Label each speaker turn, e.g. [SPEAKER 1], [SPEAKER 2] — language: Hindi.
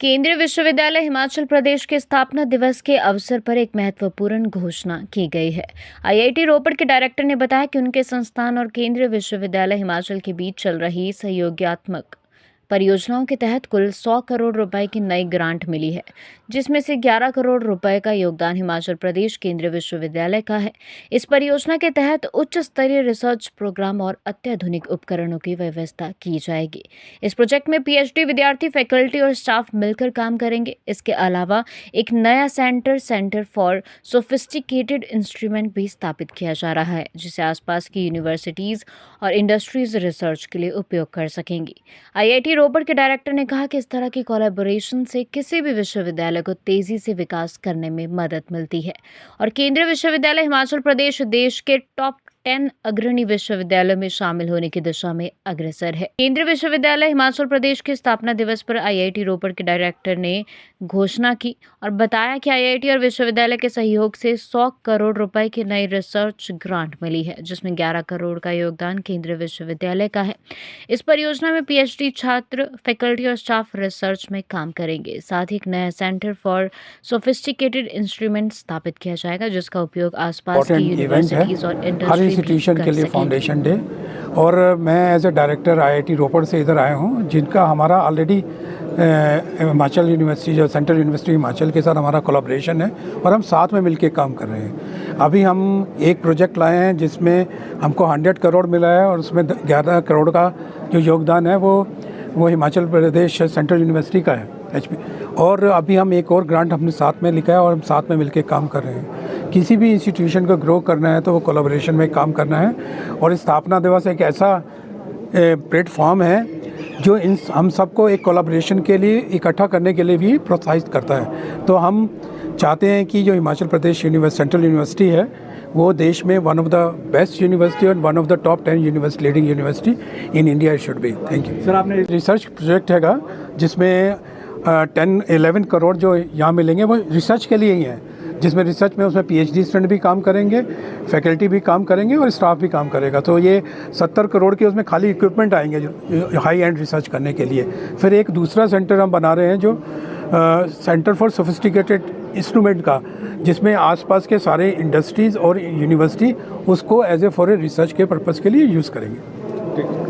[SPEAKER 1] केंद्रीय विश्वविद्यालय हिमाचल प्रदेश के स्थापना दिवस के अवसर पर एक महत्वपूर्ण घोषणा की गई है। आईआईटी रोपड़ के डायरेक्टर ने बताया कि उनके संस्थान और केंद्रीय विश्वविद्यालय हिमाचल के बीच चल रही सहयोगात्मक परियोजनाओं के तहत कुल 100 करोड़ रुपए की नई ग्रांट मिली है, जिसमें से 11 करोड़ रुपए का योगदान हिमाचल प्रदेश केंद्रीय विश्वविद्यालय का है। इस परियोजना के तहत उच्च स्तरीय रिसर्च प्रोग्राम और अत्याधुनिक उपकरणों की व्यवस्था की जाएगी। इस प्रोजेक्ट में पीएचडी विद्यार्थी, फैकल्टी और स्टाफ मिलकर काम करेंगे। इसके अलावा एक नया सेंटर फॉर सोफिस्टिकेटेड इंस्ट्रूमेंट भी स्थापित किया जा रहा है, जिसे आसपास की यूनिवर्सिटीज और इंडस्ट्रीज रिसर्च के लिए उपयोग कर सकेंगी। आईआईटी रोपड़ के डायरेक्टर ने कहा कि इस तरह की कोलैबोरेशन से किसी भी विश्वविद्यालय को तेजी से विकास करने में मदद मिलती है और केंद्रीय विश्वविद्यालय हिमाचल प्रदेश देश के टॉप 10 अग्रणी विश्वविद्यालयों में शामिल होने की दिशा में अग्रसर है। केंद्रीय विश्वविद्यालय हिमाचल प्रदेश के स्थापना दिवस पर आईआईटी रोपड़ के डायरेक्टर ने घोषणा की और बताया कि आईआईटी और विश्वविद्यालय के सहयोग से 100 करोड़ रुपए की नई रिसर्च ग्रांट मिली है, जिसमें 11 करोड़ का योगदान केंद्रीय विश्वविद्यालय का है। इस परियोजना में पीएचडी छात्र, फैकल्टी और स्टाफ रिसर्च में काम करेंगे। साथ ही एक नया सेंटर फॉर सोफिस्टिकेटेड इंस्ट्रूमेंट स्थापित किया जाएगा, जिसका उपयोग आसपास की यूनिवर्सिटीज और इंडस्ट्री
[SPEAKER 2] इंस्टीट्यूशन के लिए फाउंडेशन डे। और मैं एज ए डायरेक्टर आईआईटी रोपड़ से इधर आया हूँ, जिनका हमारा ऑलरेडी हिमाचल यूनिवर्सिटी, जो सेंट्रल यूनिवर्सिटी हिमाचल के साथ हमारा कोलैबोरेशन है और हम साथ में मिलके काम कर रहे हैं। अभी हम एक प्रोजेक्ट लाए हैं जिसमें हमको 100 करोड़ मिला है और उसमें 11 करोड़ का जो योगदान है वो हिमाचल प्रदेश सेंट्रल यूनिवर्सिटी का है, एचपी। और अभी हम एक और ग्रांट हमने साथ में लिखा है और हम साथ में मिलके काम कर रहे हैं। किसी भी इंस्टीट्यूशन को ग्रो करना है तो वो कोलैबोरेशन में काम करना है और स्थापना दिवस एक ऐसा प्लेटफॉर्म है जो हम सबको एक कोलैबोरेशन के लिए इकट्ठा करने के लिए भी प्रोत्साहित करता है। तो हम चाहते हैं कि जो हिमाचल प्रदेश सेंट्रल यूनिवर्सिटी है वो देश में one of the best university और one of the top 10 leading university in India should be. Thank you sir. आपने रिसर्च प्रोजेक्ट हैगा जिसमें 11 करोड़ जो यहाँ मिलेंगे वो रिसर्च के लिए ही हैं, जिसमें रिसर्च में उसमें पीएचडी स्टूडेंट भी काम करेंगे, फैकल्टी भी काम करेंगे और स्टाफ भी काम करेगा। तो ये 70 करोड़ के उसमें खाली इक्विपमेंट आएंगे जो हाई एंड रिसर्च करने के लिए। फिर एक दूसरा सेंटर हम बना रहे हैं जो सेंटर फॉर सोफिस्टिकेटेड इंस्ट्रूमेंट का, जिसमें आसपास के सारे इंडस्ट्रीज़ और यूनिवर्सिटी उसको as a for a research के पर्पज़ के लिए यूज़ करेंगे। ठीक।